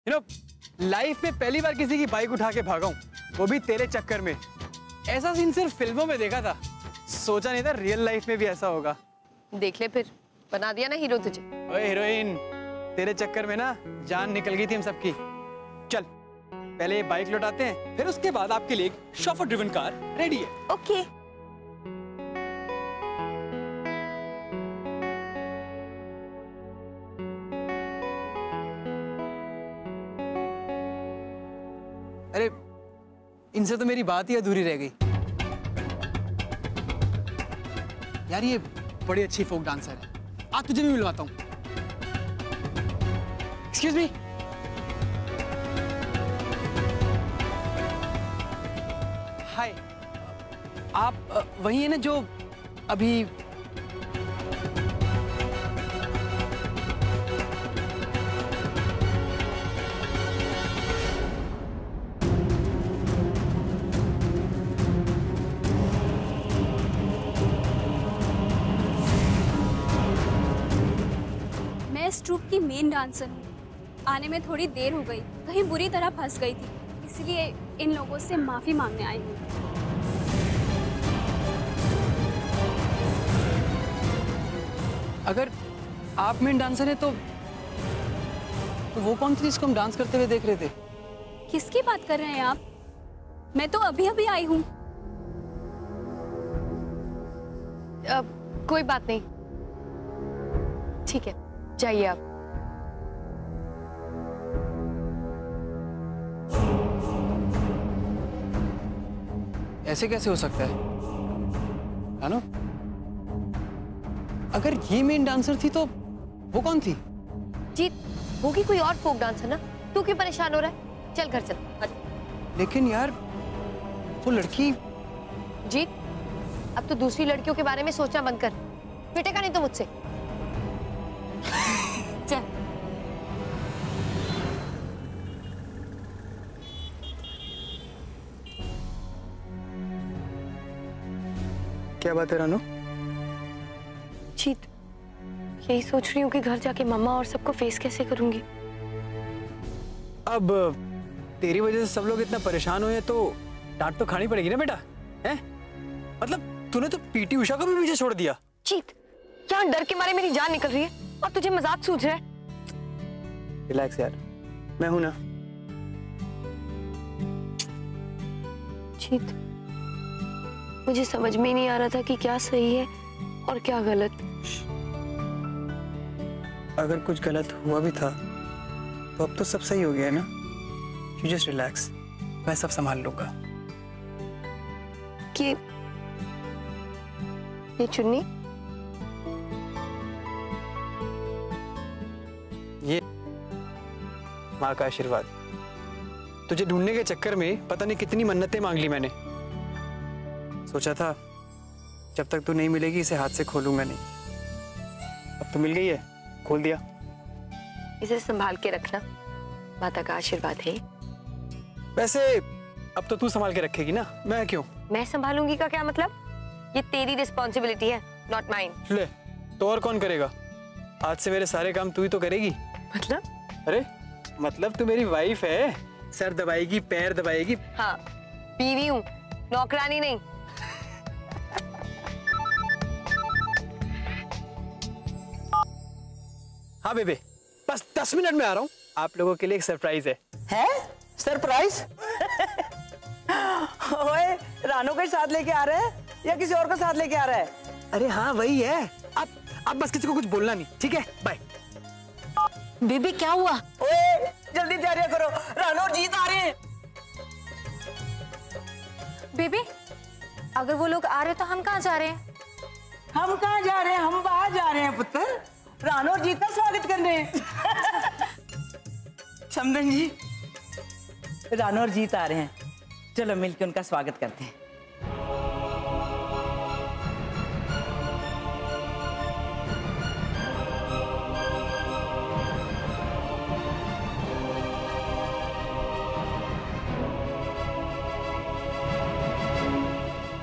Life में पहली बार किसी की बाइक उठा के भागा हूँ, वो भी तेरे चक्कर में। ऐसा सीन सिर्फ फिल्मों में देखा था, सोचा नहीं था रियल लाइफ में भी ऐसा होगा। देख ले फिर, बना दिया ना हीरो तुझे। ओए हीरोइन, तेरे चक्कर में ना जान निकल गई थी हम सबकी। चल पहले ये बाइक लौटाते हैं, फिर उसके बाद आपके लिए एक शॉफर ड्रिवन कार रेडी है। ओके। अरे इनसे तो मेरी बात ही अधूरी रह गई यार। ये बड़ी अच्छी फोक डांसर है, आज तुझे भी मिलवाता हूँ। Excuse me. हाय, आप वही है ना जो अभी इस ट्रूप की मेन डांसर हूँ। आने में थोड़ी देर हो गई, कहीं बुरी तरह फंस गई थी, इसलिए इन लोगों से माफी मांगने आई हूँ। अगर आप मेन डांसर हैं तो वो कौन थी जिसको हम डांस करते हुए देख रहे थे? किसकी बात कर रहे हैं आप? मैं तो अभी अभी आई हूँ। कोई बात नहीं, ठीक है, जाइए आप। ऐसे कैसे हो सकता है अनु? अगर ये मेन डांसर थी तो वो कौन थी? जीत, होगी कोई और फोक डांसर ना। तू क्यों परेशान हो रहा है? चल घर चल। लेकिन यार वो लड़की। जीत, अब तो दूसरी लड़कियों के बारे में सोचना बंद कर, पिटेगा नहीं तो मुझसे। चल। क्या बात है रानू? जीत, यही सोच रही हूँ कि घर जाके मम्मा और सबको फेस कैसे करूंगी। अब तेरी वजह से सब लोग इतना परेशान हुए तो डांट तो खानी पड़ेगी ना बेटा, हैं? मतलब तूने तो पीटी उषा को भी पीछे छोड़ दिया। जीत, यहाँ डर के मारे मेरी जान निकल रही है और तुझे मजाक सूझ रहा है। रिलैक्स यार, मैं हूं ना। जीत, मुझे समझ में ही नहीं आ रहा था कि क्या सही है और क्या गलत। अगर कुछ गलत हुआ भी था तो अब तो सब सही हो गया है ना। यू जस्ट रिलैक्स, मैं सब संभाल लूंगा। ये चुन्नी, ये माँ का आशीर्वाद। तुझे ढूंढने के चक्कर में पता नहीं कितनी मन्नतें मांग ली मैंने। सोचा था जब तक तू नहीं मिलेगी इसे हाथ से खोलूंगा नहीं। अब तो मिल गई है, खोल दिया। इसे संभाल के रखना, माता का आशीर्वाद है। वैसे अब तो तू संभाल के रखेगी ना, मैं क्यों? मैं संभालूंगी का क्या मतलब? ये तेरी रिस्पॉन्सिबिलिटी है, नॉट माइन। ले, तो और कौन करेगा? आज से मेरे सारे काम तू ही तो करेगी। मतलब? अरे मतलब तू मेरी वाइफ है, सर दबाएगी, पैर दबाएगी। हाँ, बीवी हूँ, नौकरानी नहीं। हाँ बेबे, बस 10 मिनट में आ रहा हूँ। आप लोगों के लिए एक सरप्राइज है। है? सरप्राइज? ओए, रानू के साथ लेके आ रहे हैं या किसी और को साथ लेके आ रहा है? अरे हाँ वही है। आप बस किसी को कुछ बोलना नहीं, ठीक है? बाय। बेबी क्या हुआ? ओए, जल्दी तैयारियां करो, रानू और जीत आ रहे हैं। बेबी, अगर वो लोग आ रहे तो हम कहाँ जा रहे हैं? हम कहाँ जा रहे हैं? हम बाहर जा रहे हैं पुत्र, रानू और जीत का स्वागत करने। समझन जी, रानू और जीत आ रहे हैं, चलो मिलकर उनका स्वागत करते हैं।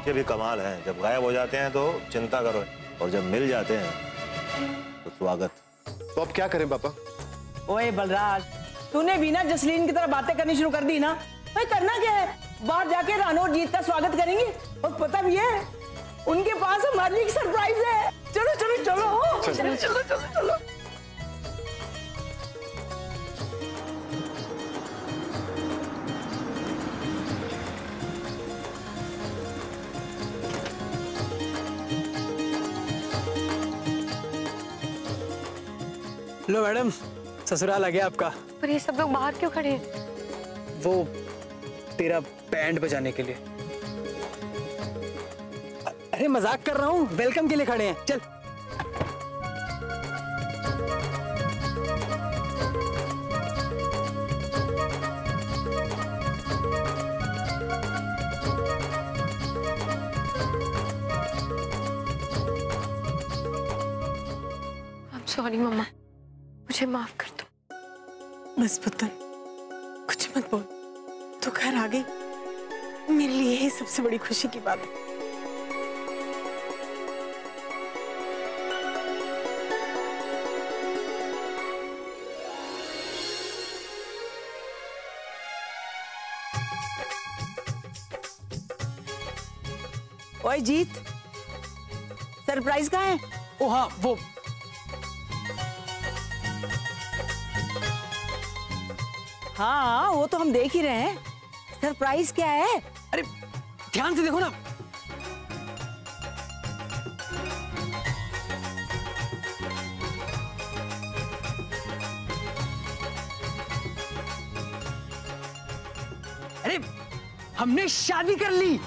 ये भी कमाल है, जब गायब हो जाते हैं तो चिंता करो और जब मिल जाते हैं तो स्वागत। तो अब क्या करें पापा? ओए बलराज, तूने भी ना जसलीन की तरह बातें करनी शुरू कर दी ना। भाई करना क्या है, बाहर जाके रानो और जीत का स्वागत करेंगे। और पता भी है उनके पास हमारे लिए एक सरप्राइज है। चलो चलो चलो चलो चलो चलो चलो। लो मैडम, ससुराल आ गया आपका। पर ये सब लोग बाहर क्यों खड़े हैं? वो तेरा बैंड बजाने के लिए। अरे मजाक कर रहा हूँ, वेलकम के लिए खड़े हैं। चल। सॉरी मम्मा, मुझे माफ कर दो। बस पुत्र, कुछ मत बोल। तू घर आ गई, मेरे लिए यही सबसे बड़ी खुशी की बात है। ओए जीत, सरप्राइज कहाँ है? ओ हाँ, हाँ वो तो हम देख ही रहे हैं। सरप्राइज क्या है? अरे ध्यान से देखो ना। अरे हमने शादी कर ली।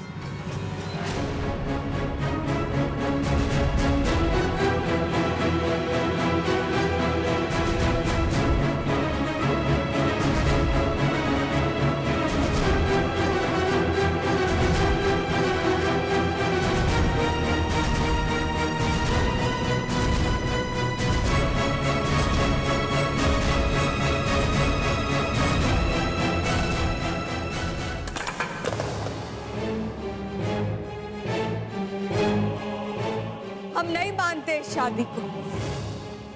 हम नहीं मानते शादी को।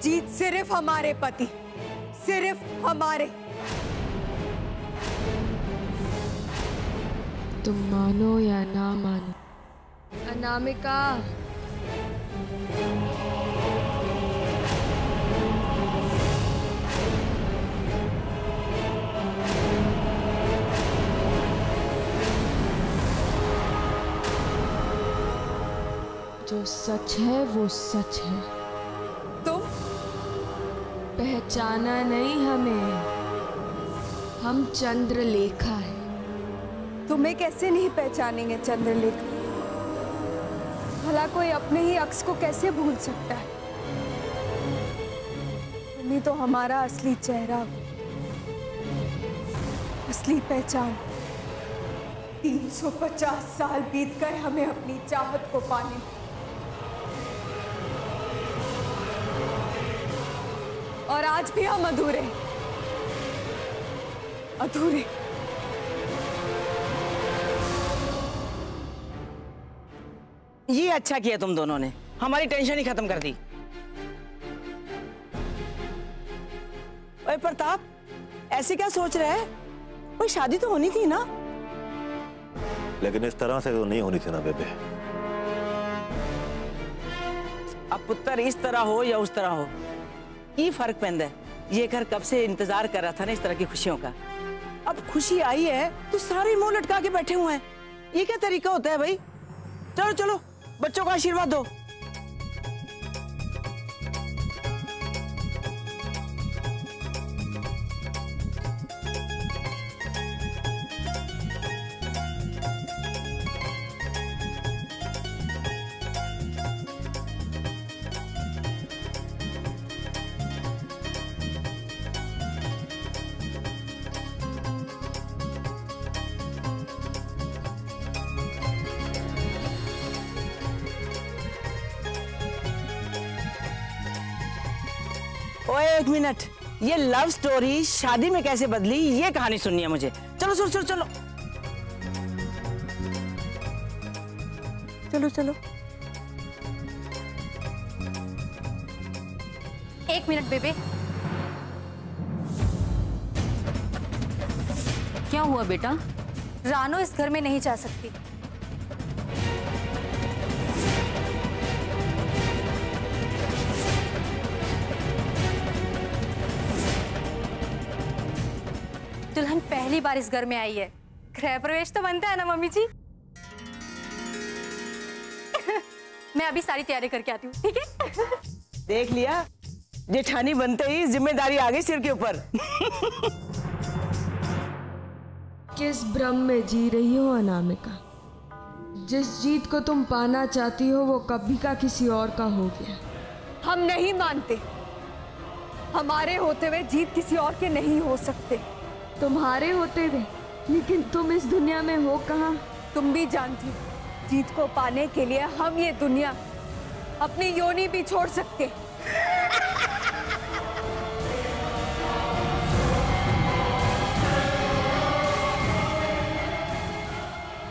जीत सिर्फ हमारे पति, सिर्फ हमारे। तुम मानो या ना मानो, अनामिका जो सच है वो सच है। तुम पहचाना नहीं हमें, हम चंद्रलेखा है। तुम्हें कैसे नहीं पहचानेंगे चंद्रलेखा? भला कोई अपने ही अक्स को कैसे भूल सकता है? तुम ही तो हमारा असली चेहरा, असली पहचान। 350 साल बीत गए हमें अपनी चाहत को पाने। और आज भी हम अधूरे अधूरे। ये अच्छा किया तुम दोनों ने, हमारी टेंशन ही खत्म कर दी। ओए प्रताप, ऐसे क्या सोच रहे हैं? कोई शादी तो होनी थी ना? लेकिन इस तरह से तो नहीं होनी थी ना बेबे। अब पुत्र इस तरह हो या उस तरह हो, ये फर्क पैंदा है। ये घर कब से इंतजार कर रहा था ना इस तरह की खुशियों का। अब खुशी आई है तो सारे मुंह लटका के बैठे हुए हैं। ये क्या तरीका होता है भाई? चलो चलो बच्चों को आशीर्वाद दो। ओए एक मिनट, ये लव स्टोरी शादी में कैसे बदली, ये कहानी सुननी है मुझे। चलो चलो चलो चलो चलो चलो। एक मिनट बेबे। क्या हुआ बेटा? रानो इस घर में नहीं जा सकती। दुल्हन पहली बार इस घर में आई है, गृह प्रवेश तो बनता है ना मम्मी जी। मैं अभी सारी तैयारी करके आती हूँ, ठीक है? देख लिया, जेठानी बनते ही जिम्मेदारी आ गई सिर के ऊपर। किस भ्रम में जी रही हो अनामिका? जिस जीत को तुम पाना चाहती हो वो कभी का किसी और का हो गया। हम नहीं मानते, हमारे होते हुए जीत किसी और के नहीं हो सकते। तुम्हारे होते हुए? लेकिन तुम इस दुनिया में हो कहाँ? तुम भी जानती हो, जीत को पाने के लिए हम ये दुनिया, अपनी योनि भी छोड़ सकते।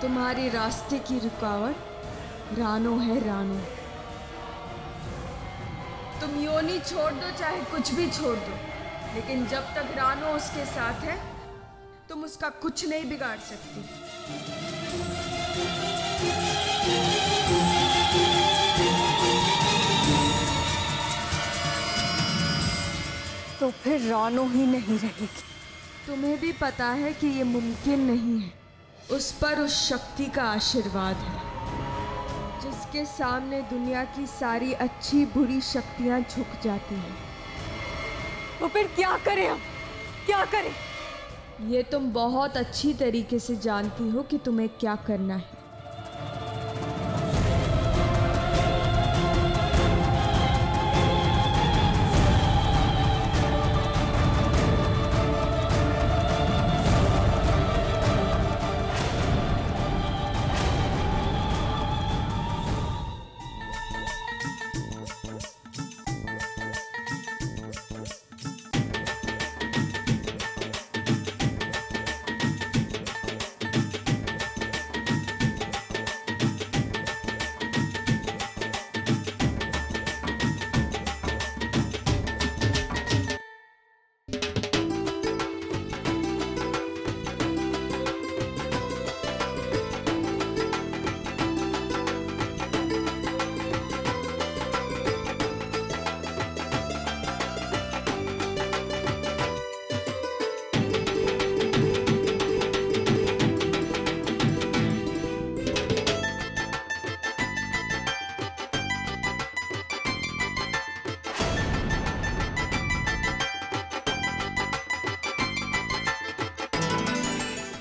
तुम्हारे रास्ते की रुकावट रानो है, रानो। तुम योनि छोड़ दो चाहे कुछ भी छोड़ दो, लेकिन जब तक रानो उसके साथ है तुम उसका कुछ नहीं बिगाड़ सकती। तो फिर रानो ही नहीं रहेगी। तुम्हें भी पता है कि ये मुमकिन नहीं है। उस पर उस शक्ति का आशीर्वाद है जिसके सामने दुनिया की सारी अच्छी बुरी शक्तियां झुक जाती हैं। तो फिर क्या करें हम, क्या करें? ये तुम बहुत अच्छी तरीके से जानती हो कि तुम्हें क्या करना है।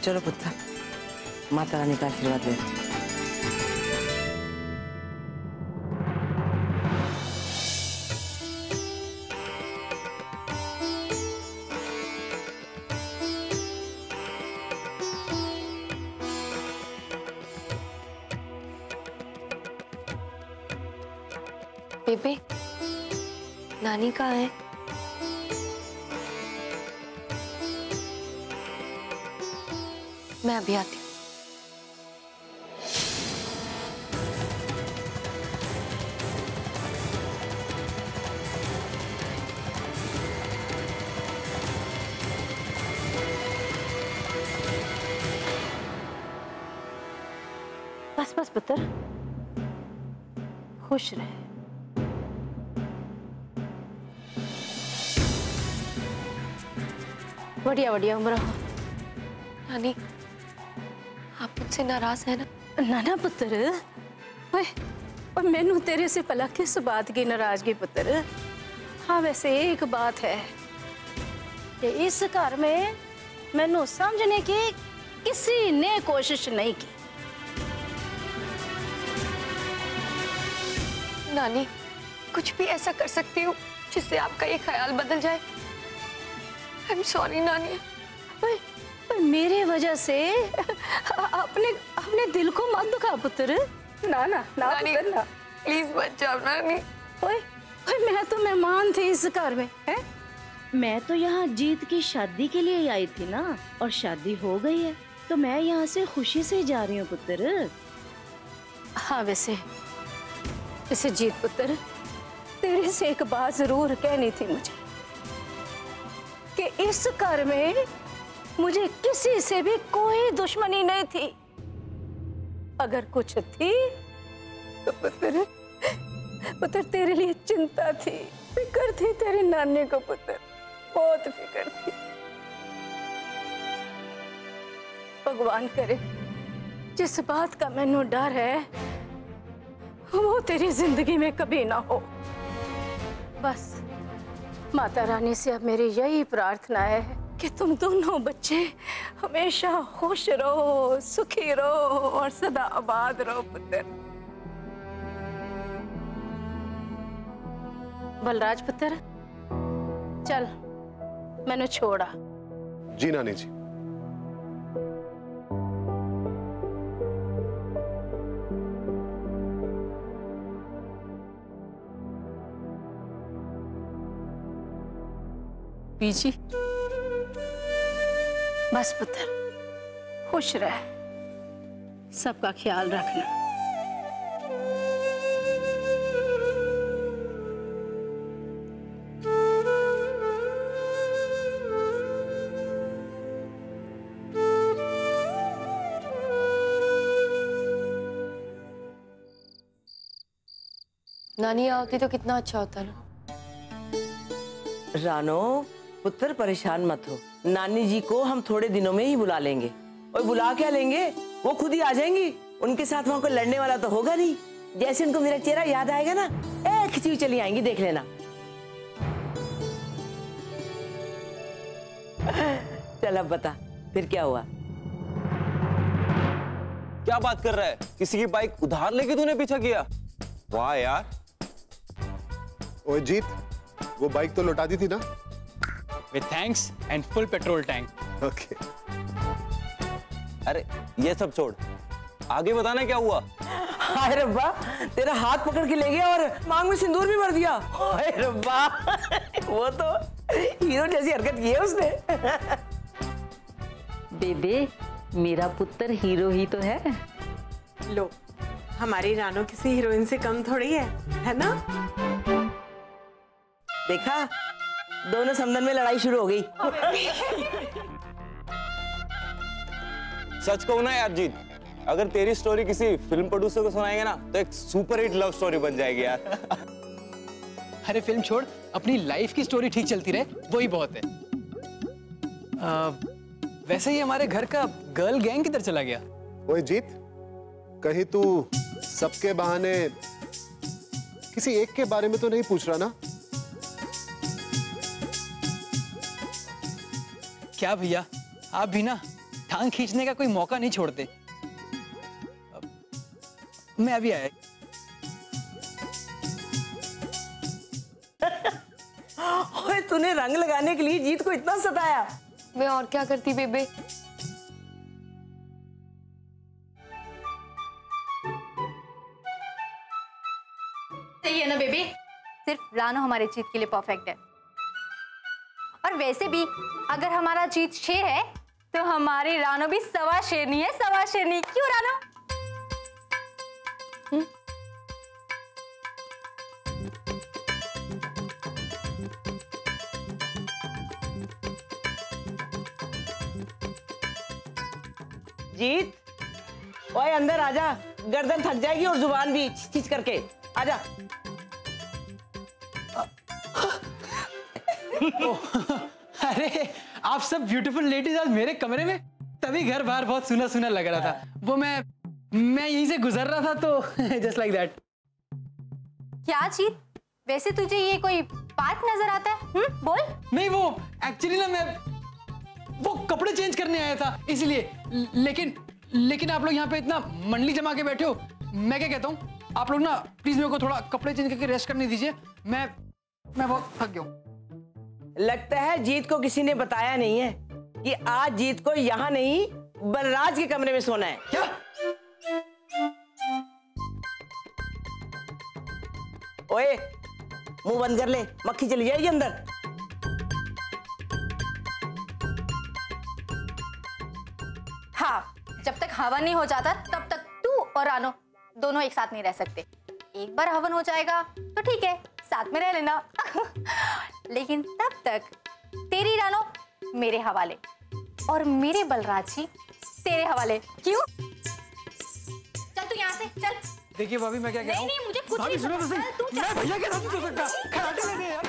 चलो पुत्र, माता रानी का आशीर्वाद ले। बेबे, नानी कहाँ है? मैं अभी आती हूँ। बस बस पुत्र, खुश रहे। बढ़िया बढ़िया उम्र हो। नानी, आप मुझसे नाराज है ना? ना ना पुत्र, और मैनू तेरे से भला किस बात की नाराजगी पुत्र? हाँ वैसे एक बात है कि इस घर में मैनू समझने की किसी ने कोशिश नहीं की। नानी, कुछ भी ऐसा कर सकती हूँ जिससे आपका ये ख्याल बदल जाए। आई एम सॉरी नानी। मेरे वजह से अपने अपने दिल को मत दुखा पुत्र। ना ना ना पुत्र ना, प्लीज मत जाओ नानी। ओए मैं तो मेहमान थी इस घर में, है? मैं तो यहाँ जीत की शादी के लिए आई थी ना, और शादी हो गई है तो मैं यहाँ से खुशी से जा रही हूँ पुत्र। हाँ वैसे जीत पुत्र, तेरे से एक बात जरूर कहनी थी मुझे कि इस घर में मुझे किसी से भी कोई दुश्मनी नहीं थी। अगर कुछ थी तो पुत्र तेरे लिए चिंता थी, फिक्र थी तेरी नानी को पुत्र, बहुत फिक्र थी। भगवान करे जिस बात का मैनू डर है वो तेरी जिंदगी में कभी ना हो। बस माता रानी से अब मेरी यही प्रार्थना है कि तुम दोनों बच्चे हमेशा खुश रहो, सुखी रहो और सदा आबाद रहो पुत्र। बलराज पुत्र चल मैंने छोड़ा। जी नानी जी। बीजी बस पुत्र खुश रह, सबका ख्याल रखना। नानी आती तो कितना अच्छा होता ना। रानो पुत्र परेशान मत हो, नानी जी को हम थोड़े दिनों में ही बुला लेंगे। और बुला क्या लेंगे, वो खुद ही आ जाएंगी। उनके साथ वहां कोई लड़ने वाला तो होगा नहीं। जैसे उनको मेरा चेहरा याद आएगा ना, खिंची हुई चली आएंगी, देख लेना। चल अब बता फिर क्या हुआ। क्या बात कर रहा है, किसी की बाइक उधार लेके तूने पीछा किया? वाह यार। ओए जीत, वो बाइक तो लौटा दी थी ना? With thanks and full petrol tank. Okay. अरे ये सब छोड़, आगे बताना क्या हुआ। हाय रब्बा, तेरा हाथ पकड़ के ले गया और मांग में सिंदूर भी भर दिया। हाय रब्बा, वो तो हीरो जैसी हरकत की है उसने। बेबे मेरा पुत्र हीरो ही तो है। लो, हमारी रानो किसी हीरोइन से कम थोड़ी है ना? देखा, दोनों समंदर में लड़ाई शुरू हो गई। सच कहूं ना यार जीत, अगर तेरी स्टोरी किसी फिल्म प्रोड्यूसर को सुनाएंगे ना तो एक सुपर हिट लव स्टोरी बन जाएगी यार। अरे फिल्म छोड़, अपनी लाइफ की स्टोरी ठीक चलती रहे वही बहुत है। वैसे ही हमारे घर का गर्ल गैंग किधर चला गया? ओए जीत, कहीं तू सबके बहाने किसी एक के बारे में तो नहीं पूछ रहा ना? क्या भैया, आप भी ना टांग खींचने का कोई मौका नहीं छोड़ते। मैं अभी आया। ओए तूने रंग लगाने के लिए जीत को इतना सताया? मैं और क्या करती बेबे। सही है ना बेबी, सिर्फ रानो हमारे जीत के लिए परफेक्ट है। और वैसे भी अगर हमारा जीत शेर है तो हमारी रानो भी सवा शेरनी है, सवा शेरनी। क्यों रानो? जीत, ओए अंदर आजा, गर्दन थक जाएगी और जुबान भी खींच करके आजा। अरे आप सब ब्यूटीफुल लेडीज आज मेरे कमरे में, तभी घर बाहर बहुत सुना सुना लग रहा था। वो मैं यहीं से गुजर रहा था तो जस्ट लाइक दैट। क्या जीत, वैसे तुझे ये कोई पार्क नजर आता है? बोल। नहीं, वो एक्चुअली ना मैं वो कपड़े चेंज करने आया था इसलिए। लेकिन आप लोग यहाँ पे इतना मंडली जमा के बैठे हो, मैं क्या कहता हूँ, आप लोग ना प्लीज मेरे को थोड़ा कपड़े चेंज करके रेस्ट करने दीजिए। मैं बहुत थक गया हूँ। लगता है जीत को किसी ने बताया नहीं है कि आज जीत को यहाँ नहीं बलराज के कमरे में सोना है। क्या? ओए मुंह बंद कर ले, मक्खी चली जाएगी अंदर। हाँ, जब तक हवन नहीं हो जाता तब तक तू और रानो दोनों एक साथ नहीं रह सकते। एक बार हवन हो जाएगा तो ठीक है, साथ में रह लेना। लेकिन तब तक तेरी रानो मेरे हवाले। और मेरे बलराज जी तेरे हवाले। क्यों? चल तू यहाँ से चल। देखिए भाभी मैं क्या कह रहा हूँ। नहीं मुझे कुछ भाभी नहीं सुनो तो सही, चल, तू चल। मैं भैया के साथ नहीं हो सकता, कराटे लेने यार।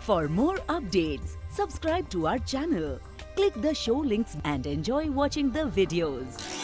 For more updates, subscribe to our channel, click the show links and enjoy watching the videos.